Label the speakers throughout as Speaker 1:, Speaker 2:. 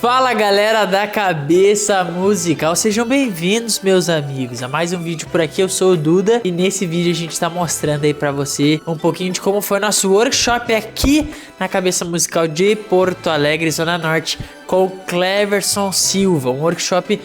Speaker 1: Fala galera da Cabeça Musical, sejam bem-vindos meus amigos a mais um vídeo por aqui. Eu sou o Duda e nesse vídeo a gente tá mostrando aí pra você um pouquinho de como foi nosso workshop aqui na Cabeça Musical de Porto Alegre, Zona Norte, com o Cleverson Silva. Um workshop,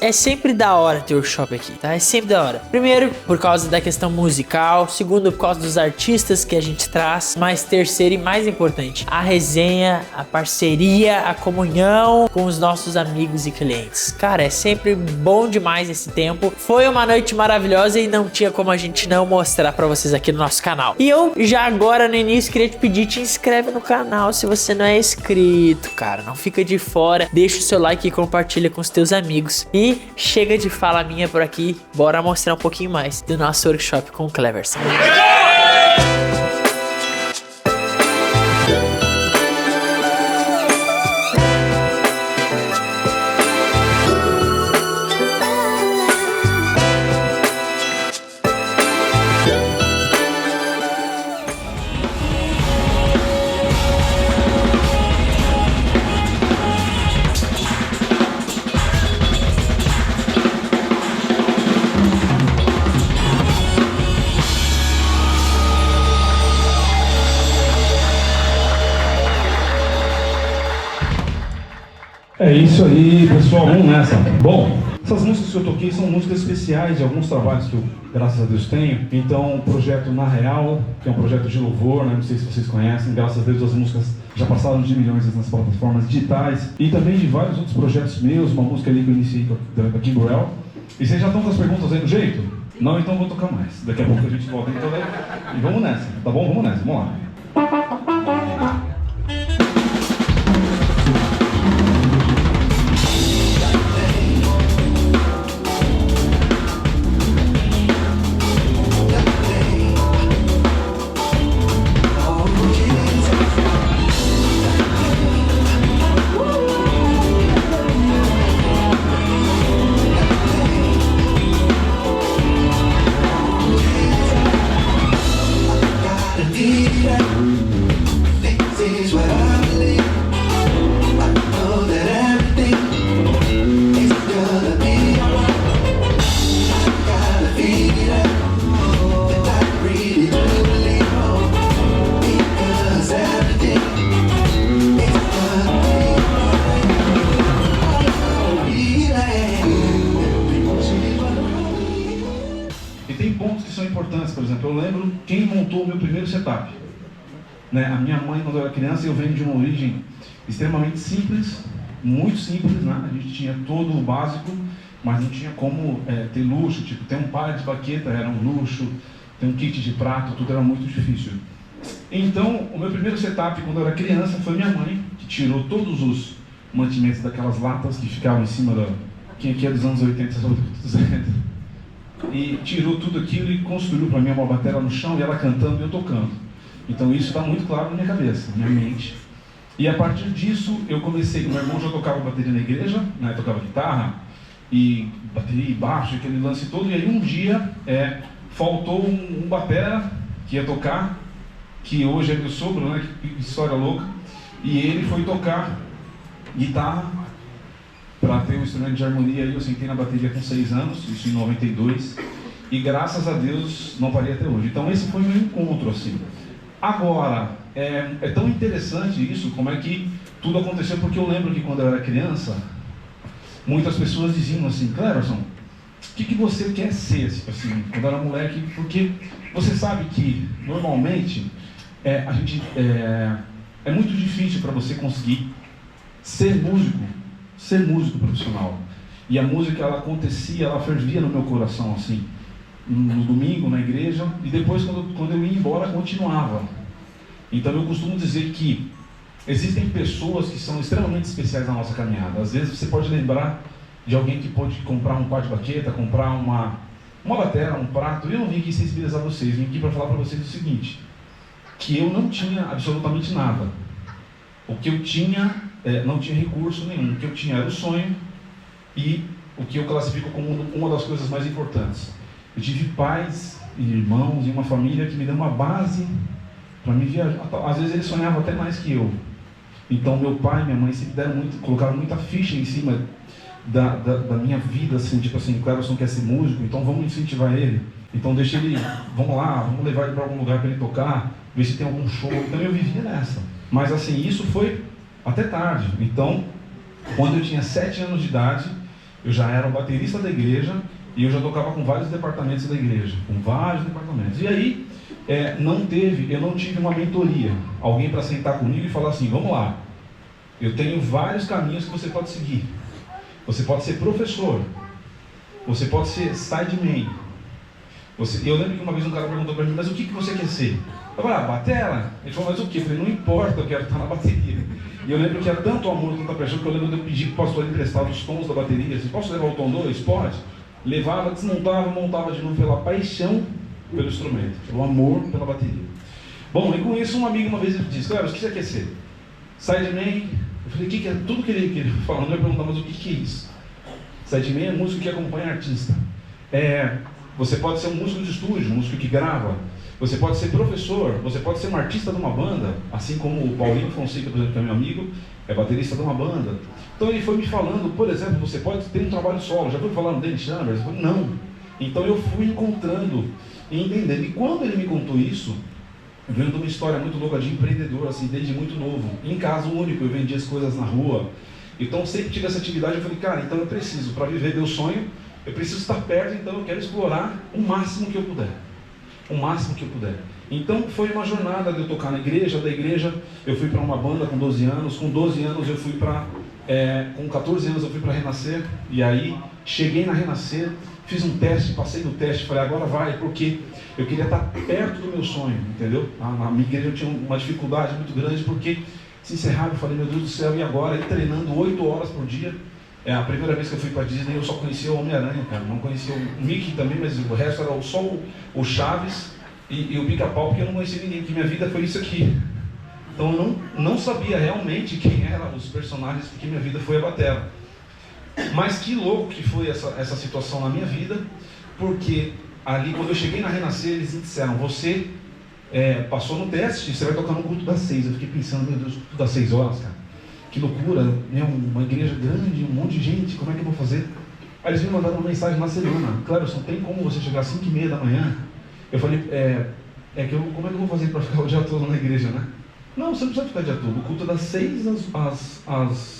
Speaker 1: é sempre da hora ter workshop aqui, tá? É sempre da hora. Primeiro, por causa da questão musical. Segundo, por causa dos artistas que a gente traz. Mas terceiro e mais importante, a resenha, a parceria, a comunhão com os nossos amigos e clientes. Cara, é sempre bom demais esse tempo. Foi uma noite maravilhosa e não tinha como a gente não mostrar pra vocês aqui no nosso canal. E eu já agora no início queria te pedir, te inscreve no canal se você não é inscrito, cara. Não fica de fora, deixa o seu like e compartilha com os teus amigos. E chega de fala minha por aqui, bora mostrar um pouquinho mais do nosso workshop com o Cleverson.
Speaker 2: É isso aí, pessoal, vamos nessa. Bom, essas músicas que eu toquei são músicas especiais de alguns trabalhos que eu, graças a Deus, tenho. Então, o projeto Na Real, que é um projeto de louvor, né? Não sei se vocês conhecem, graças a Deus as músicas já passaram de milhões nas plataformas digitais. E também de vários outros projetos meus, uma música ali que eu iniciei da Kimbrel. E vocês já estão com as perguntas aí no jeito? Não, então vou tocar mais. Daqui a pouco a gente volta então, né? E vamos nessa, tá bom? Vamos nessa, vamos lá. Por exemplo, eu lembro quem montou o meu primeiro setup, né? A minha mãe, quando eu era criança, eu venho de uma origem extremamente simples, muito simples, né? A gente tinha todo o básico, mas não tinha como ter luxo, tipo, ter um par de baqueta era um luxo, ter um kit de prato, tudo era muito difícil. Então, o meu primeiro setup, quando eu era criança, foi minha mãe, que tirou todos os mantimentos daquelas latas que ficavam em cima da... Quem aqui é dos anos 80, sabe o que eu estou dizendo? E tirou tudo aquilo e construiu para mim uma bateria no chão e ela cantando e eu tocando. Então isso está muito claro na minha cabeça, na minha mente. E a partir disso eu comecei, meu irmão já tocava bateria na igreja, né, tocava guitarra e bateria e baixo, aquele lance todo. E aí um dia faltou um batera que ia tocar, que hoje é meu sogro, né, que história louca. E ele foi tocar guitarra para ter um instrumento de harmonia. Aí eu sentei na bateria com 6 anos, isso em 92, e graças a Deus não parei até hoje. Então esse foi o meu encontro, assim. Agora, é tão interessante isso, como é que tudo aconteceu, porque eu lembro que quando eu era criança, muitas pessoas diziam assim: Cleverson, o que você quer ser, assim, quando eu era moleque? Porque você sabe que, normalmente, a gente, é muito difícil para você conseguir ser músico profissional. E a música, ela acontecia, ela fervia no meu coração, assim, no domingo, na igreja, e depois, quando eu ia embora, continuava. Então eu costumo dizer que existem pessoas que são extremamente especiais na nossa caminhada. Às vezes você pode lembrar de alguém que pode comprar um par de baqueta, comprar uma bateria, um prato. Eu não vim aqui sensibilizar vocês, vim aqui para falar para vocês o seguinte: que eu não tinha absolutamente nada. O que eu tinha, não tinha recurso nenhum. O que eu tinha era o sonho e o que eu classifico como uma das coisas mais importantes. Eu tive pais e irmãos e uma família que me deu uma base para me viajar. Às vezes eles sonhavam até mais que eu. Então meu pai e minha mãe sempre colocaram muita ficha em cima da minha vida, assim, tipo assim, o Cleverson quer ser músico, então vamos incentivar ele. Então deixa ele, vamos lá, vamos levar ele para algum lugar para ele tocar, ver se tem algum show. Então eu vivia nessa. Mas assim, isso foi até tarde. Então, quando eu tinha 7 anos de idade, eu já era o baterista da igreja e eu já tocava com vários departamentos da igreja, com vários departamentos. E aí, eu não tive uma mentoria, alguém para sentar comigo e falar assim, vamos lá, eu tenho vários caminhos que você pode seguir. Você pode ser professor, você pode ser sideman. Eu lembro que uma vez um cara perguntou para mim, mas o que você quer ser? Eu falei, batera. Ele falou, mas o que? Eu falei, não importa, eu quero estar na bateria. E eu lembro que era tanto amor, tanta paixão, que eu lembro de eu pedir para o pastor emprestar os tons da bateria. Assim, posso levar o tom 2? Pode. Levava, desmontava, montava de novo pela paixão pelo instrumento, pelo amor pela bateria. Bom, e com isso um amigo uma vez me disse, Cleverson, o que você quer ser? Sideman. Eu falei, o que é? Tudo que ele falou, eu ia perguntar, mas o que é isso? Sideman é músico que acompanha artista. Você pode ser um músico de estúdio, um músico que grava. Você pode ser professor, você pode ser um artista de uma banda, assim como o Paulinho Fonseca, por exemplo, que é meu amigo, é baterista de uma banda. Então ele foi me falando, por exemplo, você pode ter um trabalho solo. Já foi falando no Dennis Chambers? Eu falei, não. Então eu fui encontrando e entendendo. E quando ele me contou isso, vendo uma história muito louca de empreendedor, assim, desde muito novo. Em casa único, eu vendia as coisas na rua. Então sempre tive essa atividade, eu falei, cara, então eu preciso, para viver meu sonho, eu preciso estar perto, então eu quero explorar o máximo que eu puder. O máximo que eu puder. Então foi uma jornada de eu tocar na igreja, da igreja eu fui para uma banda com 12 anos, com 12 anos eu fui para, com 14 anos eu fui para Renascer, e aí cheguei na Renascer, fiz um teste, passei no teste, falei, agora vai, porque eu queria estar perto do meu sonho, entendeu? Na minha igreja eu tinha uma dificuldade muito grande, porque se encerrava, eu falei, meu Deus do céu, e agora? E treinando 8 horas por dia. A primeira vez que eu fui para Disney, eu só conhecia o Homem-Aranha, cara. Não conhecia o Mickey também, mas o resto era só o Chaves e o Pica-Pau, porque eu não conhecia ninguém, porque minha vida foi isso aqui. Então eu não sabia realmente quem eram os personagens, porque minha vida foi a batera. Mas que louco que foi essa situação na minha vida, porque ali, quando eu cheguei na Renascer, eles me disseram, você passou no teste, você vai tocar no culto das 6. Eu fiquei pensando, meu Deus, culto das 6 horas, cara. Que loucura, né? Uma igreja grande, um monte de gente, como é que eu vou fazer? Aí eles me mandaram uma mensagem na semana, Cleverson, tem como você chegar às 5h30 da manhã? Eu falei, como é que eu vou fazer para ficar o dia todo na igreja, né? Não, você não precisa ficar o dia todo, o culto é das 6 às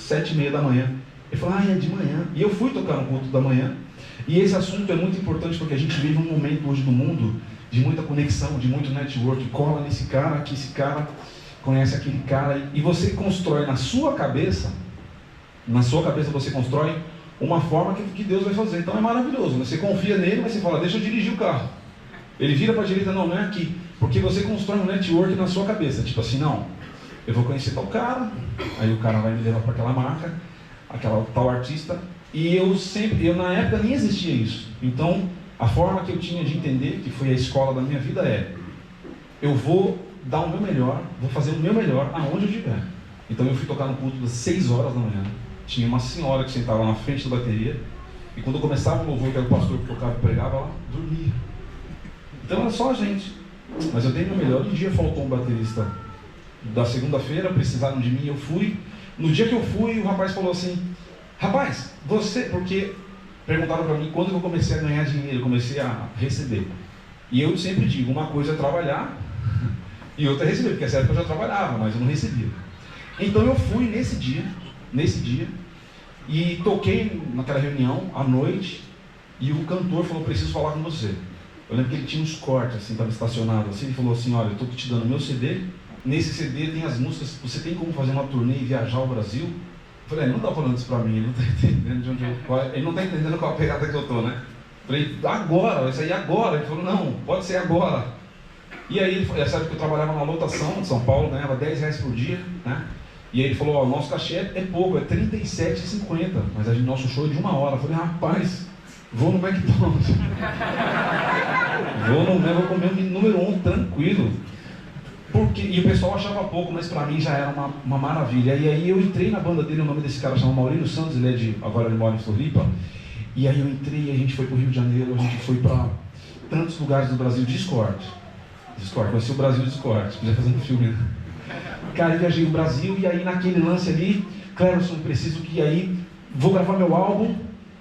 Speaker 2: 7h30 da manhã. Ele falou, é de manhã. E eu fui tocar no culto da manhã, e esse assunto é muito importante porque a gente vive um momento hoje no mundo de muita conexão, de muito network, cola nesse cara, que esse cara conhece aquele cara, e você constrói na sua cabeça você constrói uma forma que Deus vai fazer. Então é maravilhoso, né? Você confia nele, mas você fala, deixa eu dirigir o carro. Ele vira para a direita, não é aqui, porque você constrói um network na sua cabeça, tipo assim, não, eu vou conhecer tal cara, aí o cara vai me levar para aquela marca, aquela tal artista, e eu na época nem existia isso. Então a forma que eu tinha de entender, que foi a escola da minha vida, eu vou dar o meu melhor, vou fazer o meu melhor aonde eu estiver. Então eu fui tocar no culto das 6 horas da manhã. Tinha uma senhora que sentava na frente da bateria, e quando começava o louvor, que era o pastor que tocava e pregava, ela dormia. Então era só a gente. Mas eu dei o meu melhor. Um dia faltou um baterista da segunda-feira, precisaram de mim, eu fui. No dia que eu fui, o rapaz falou assim, rapaz, porque perguntaram para mim quando eu comecei a ganhar dinheiro, eu comecei a receber. E eu sempre digo, uma coisa é trabalhar, e outra é receber, porque essa época eu já trabalhava, mas eu não recebia. Então eu fui nesse dia, e toquei naquela reunião, à noite, e o cantor falou, preciso falar com você. Eu lembro que ele tinha uns cortes, assim, estava estacionado assim, ele falou assim, olha, eu estou te dando meu CD, nesse CD tem as músicas, você tem como fazer uma turnê e viajar ao Brasil? Eu falei, ele não está falando isso para mim, ele não está entendendo de onde ele não está entendendo qual a pegada que eu estou, né? Eu falei, agora, vai sair agora. Ele falou, não, pode ser agora. E aí, ele falou, sabe que eu trabalhava na lotação de São Paulo, ganhava R$10 por dia, né? E aí ele falou, nosso cachê é pouco, é R$37,50, mas nosso show é de 1 hora. Eu falei, rapaz, vou no McDonald's. vou comer o número 1 tranquilo. E o pessoal achava pouco, mas pra mim já era uma maravilha. E aí eu entrei na banda dele, o nome desse cara chama Maurílio Santos, agora ele mora em Floripa. E aí eu entrei, a gente foi pro Rio de Janeiro, a gente foi pra tantos lugares do Brasil, Discord, conheci o Brasil Discord, podia fazer um filme, né? Cara, eu viajei o Brasil e aí naquele lance ali, Cleverson, preciso que aí vou gravar meu álbum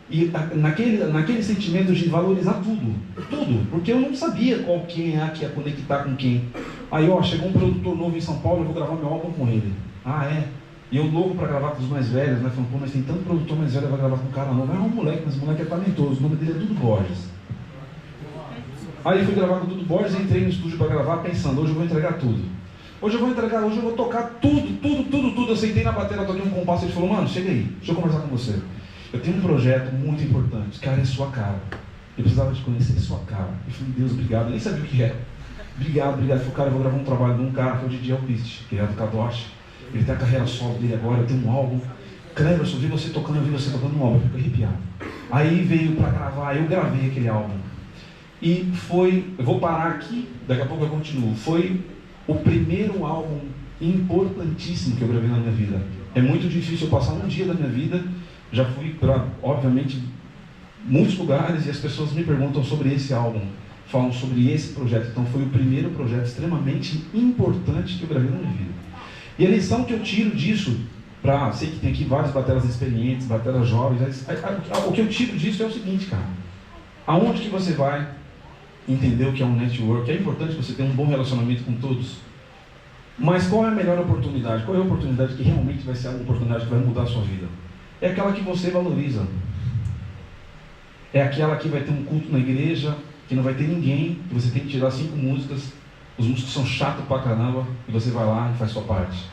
Speaker 2: e naquele sentimento de valorizar tudo, porque eu não sabia quem é que ia conectar com quem. Aí, ó, chegou um produtor novo em São Paulo, eu vou gravar meu álbum com ele. Ah, é? E eu louco pra gravar com os mais velhos, né? Falando, pô, mas tem tanto produtor mais velho, vai gravar com um cara novo. É um moleque, mas o moleque é talentoso, o nome dele é Dudu Borges. Aí fui gravar com o Dudu Borges, entrei no estúdio para gravar, pensando, hoje eu vou entregar tudo. Hoje eu vou tocar tudo. Eu sentei na bateria, toquei um compasso, ele falou, mano, chega aí, deixa eu conversar com você. Eu tenho um projeto muito importante, cara, é sua cara. Eu precisava te conhecer, sua cara. Eu falei, Deus, obrigado, eu nem sabia o que era. Obrigado. Eu falei, cara, eu vou gravar um trabalho de um cara, que é o Didi Alpiste, que é do Kadosh. Ele tem a carreira solo dele agora, eu tenho um álbum. Cleverson, eu vi você tocando no álbum, eu fico arrepiado. Aí veio para gravar, eu gravei aquele álbum. E foi, eu vou parar aqui, daqui a pouco eu continuo. Foi o primeiro álbum importantíssimo que eu gravei na minha vida. É muito difícil eu passar um dia da minha vida. Já fui para, obviamente, muitos lugares e as pessoas me perguntam sobre esse álbum, falam sobre esse projeto. Então foi o primeiro projeto extremamente importante que eu gravei na minha vida. E a lição que eu tiro disso, sei que tem aqui vários bateras experientes, bateras jovens, o que eu tiro disso é o seguinte, cara. Aonde que você vai entender o que é um network? É importante você ter um bom relacionamento com todos. Mas qual é a melhor oportunidade? Qual é a oportunidade que realmente vai ser a oportunidade que vai mudar a sua vida? É aquela que você valoriza. É aquela que vai ter um culto na igreja, que não vai ter ninguém, que você tem que tirar 5 músicas, os músicos são chatos pra caramba, e você vai lá e faz sua parte.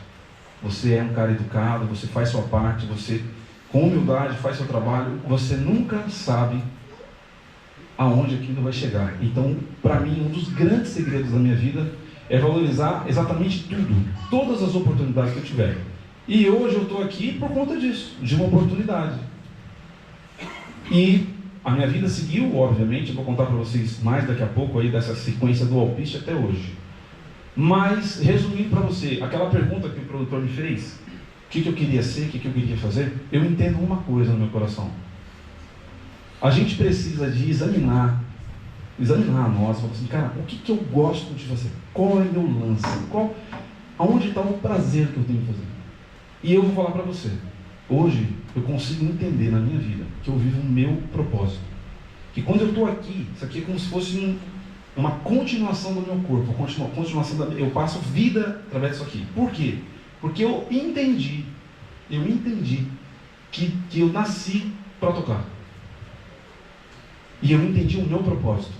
Speaker 2: Você é um cara educado, você faz sua parte, você com humildade faz seu trabalho, você nunca sabe aonde aquilo vai chegar. Então, para mim, um dos grandes segredos da minha vida é valorizar exatamente tudo, todas as oportunidades que eu tiver. E hoje eu estou aqui por conta disso, de uma oportunidade. E a minha vida seguiu, obviamente, eu vou contar para vocês mais daqui a pouco aí dessa sequência do Alpiste até hoje. Mas, resumindo para você, aquela pergunta que o produtor me fez, o que eu queria ser, o que eu queria fazer, eu entendo uma coisa no meu coração. A gente precisa de examinar a nós, falar assim, cara, o que eu gosto de fazer? Qual é o meu lance? Aonde está o prazer que eu tenho de fazer? E eu vou falar para você, hoje eu consigo entender na minha vida que eu vivo o meu propósito. Que quando eu estou aqui, isso aqui é como se fosse uma continuação do meu corpo, eu passo vida através disso aqui. Por quê? Porque eu entendi que eu nasci para tocar. E eu entendi o meu propósito.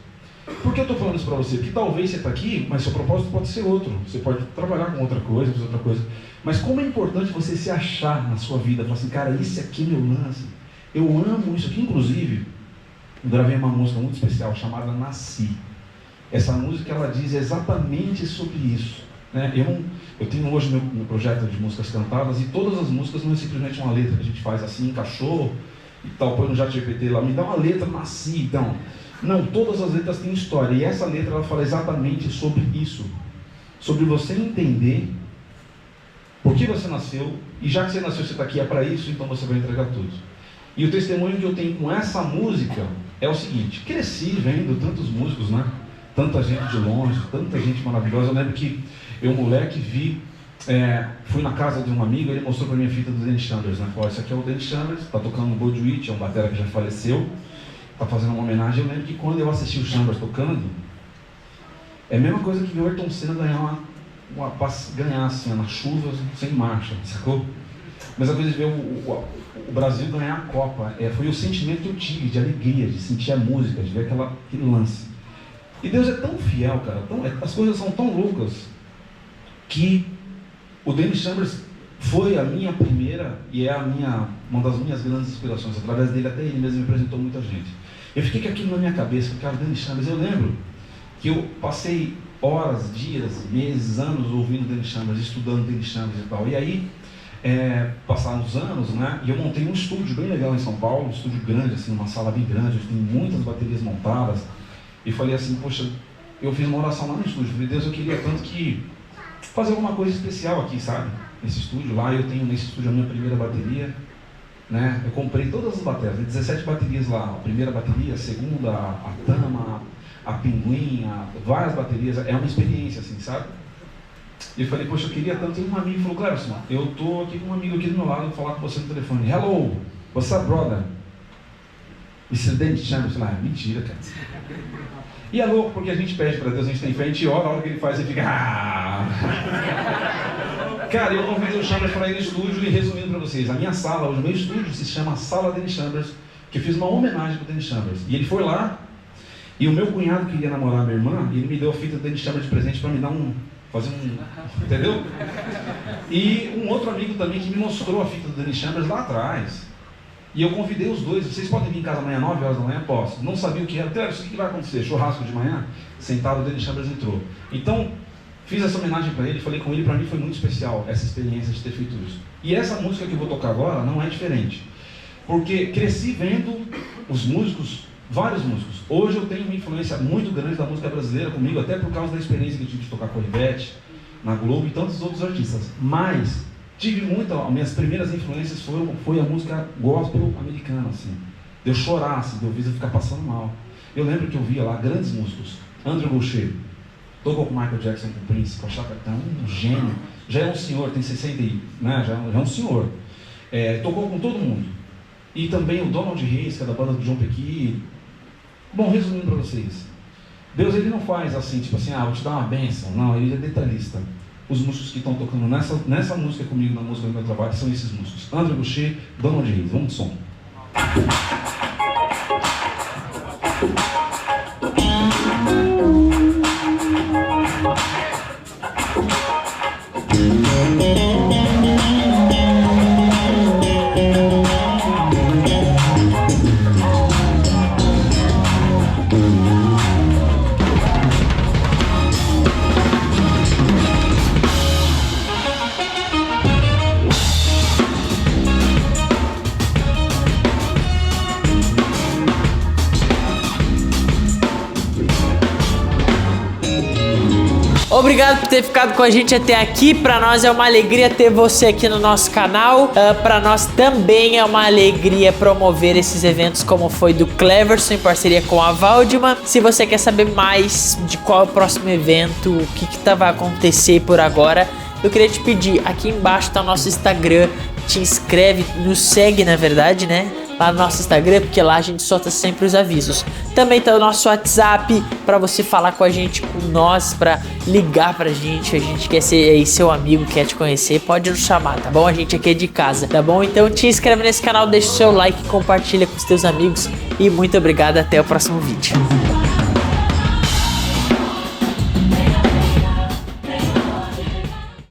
Speaker 2: Por que eu estou falando isso para você? Porque talvez você está aqui, mas seu propósito pode ser outro. Você pode trabalhar com outra coisa, fazer outra coisa. Mas como é importante você se achar na sua vida. Falar assim, cara, esse aqui é meu lance. Eu amo isso aqui. Inclusive, eu gravei uma música muito especial chamada Nasci. Essa música, ela diz exatamente sobre isso. Né? Eu tenho hoje meu projeto de músicas cantadas e todas as músicas não é simplesmente uma letra que a gente faz assim, encaixou e tal, põe no ChatGPT lá, me dá uma letra, Nasci, então. Não, todas as letras têm história. E essa letra, ela fala exatamente sobre isso. Sobre você entender por que você nasceu. E já que você nasceu, você está aqui, é para isso, então você vai entregar tudo. E o testemunho que eu tenho com essa música é o seguinte. Cresci vendo tantos músicos, né? Tanta gente de longe, tanta gente maravilhosa. Eu lembro que eu, moleque, fui na casa de um amigo, ele mostrou para mim a fita do Dennis Chambers, né? Falou, esse aqui é o Dennis Chambers, está tocando no Goldwich, é um batera que já faleceu. Está fazendo uma homenagem. Eu lembro que quando eu assisti o Chambers tocando, é a mesma coisa que ver o Ayrton Senna ganhar assim, na chuva, sem marcha, sacou? Mas a coisa de ver o Brasil ganhar a Copa, foi o sentimento que eu tive de alegria, de sentir a música, de ver aquele lance. E Deus é tão fiel, cara, as coisas são tão loucas, que o Dennis Chambers foi a minha primeira e é uma das minhas grandes inspirações. Através dele, até ele mesmo me apresentou muita gente. Eu fiquei com aquilo na minha cabeça, cara, Dennis Chambers. Eu lembro que eu passei horas, dias, meses, anos ouvindo Dennis Chambers, estudando Dennis Chambers e tal. E aí, passaram os anos, né? E eu montei um estúdio bem legal em São Paulo, um estúdio grande, assim, uma sala bem grande, tem muitas baterias montadas. E falei assim, poxa, eu fiz uma oração lá no estúdio. Falei, Deus, eu queria tanto que fazer alguma coisa especial aqui, sabe? Nesse estúdio lá, eu tenho nesse estúdio a minha primeira bateria, né? Eu comprei todas as baterias, 17 baterias lá, a primeira bateria, a segunda, a Tama, a Pinguim, várias baterias, é uma experiência assim, sabe? E eu falei, poxa, eu queria tanto. E um amigo falou, Cleverson, eu tô aqui com um amigo aqui do meu lado, vou falar com você no telefone. Hello, what's up, brother? Mr. Dennis Chambers. Eu falei, mentira, cara. E é louco, porque a gente pede para Deus, a gente tem fé, a gente ora, a hora que ele faz, ele fica... Cara, eu convidei o Chambers para ir no estúdio e resumindo para vocês, a minha sala, hoje o meu estúdio se chama Sala Dennis Chambers, que eu fiz uma homenagem para o Dennis Chambers. E ele foi lá, e o meu cunhado queria namorar a minha irmã, e ele me deu a fita do Dennis Chambers de presente para me dar fazer um... Entendeu? E um outro amigo também que me mostrou a fita do Dennis Chambers lá atrás. E eu convidei os dois, vocês podem vir em casa amanhã, 9 horas da manhã? Posso. Não sabia o que era. Cleverson, o que vai acontecer? Churrasco de manhã? Sentado, o Dennis Chambers entrou. Então, fiz essa homenagem para ele, falei com ele, para mim foi muito especial essa experiência de ter feito isso. E essa música que eu vou tocar agora não é diferente. Porque cresci vendo os músicos, vários músicos. Hoje eu tenho uma influência muito grande da música brasileira comigo, até por causa da experiência que eu tive de tocar com a Ivete, na Globo e tantos outros artistas. Mas... tive minhas primeiras influências foi a música gospel americana, assim. De eu chorar, assim, de eu ficar passando mal. Eu lembro que eu via lá grandes músicos. Andrew Goucher, tocou com Michael Jackson, com Prince, com Chaka Khan, um gênio. Já é um senhor, tem 60, né? Já é um senhor. Tocou com todo mundo. E também o Donald Reis, que é da banda do John Pequi. Bom, resumindo para vocês. Deus, ele não faz assim, tipo assim, vou te dar uma bênção. Não, ele é detalhista. Os músicos que estão tocando nessa música comigo, na música do meu trabalho, são esses músicos. André Boucher, Donald Reis. Vamos de som.
Speaker 1: Obrigado por ter ficado com a gente até aqui. Pra nós é uma alegria ter você aqui no nosso canal. Pra nós também é uma alegria promover esses eventos como foi do Cleverson em parceria com a Valdman. Se você quer saber mais de qual é o próximo evento, o que vai acontecer por agora, eu queria te pedir, aqui embaixo tá o nosso Instagram. Te inscreve, nos segue na verdade, né? Lá no nosso Instagram, porque lá a gente solta sempre os avisos. Também tá o nosso WhatsApp para você falar com a gente, com nós, para ligar pra gente. A gente quer ser aí seu amigo, quer te conhecer, pode nos chamar, tá bom? A gente aqui é de casa, tá bom? Então te inscreve nesse canal, deixa o seu like, compartilha com os teus amigos e muito obrigado, até o próximo vídeo.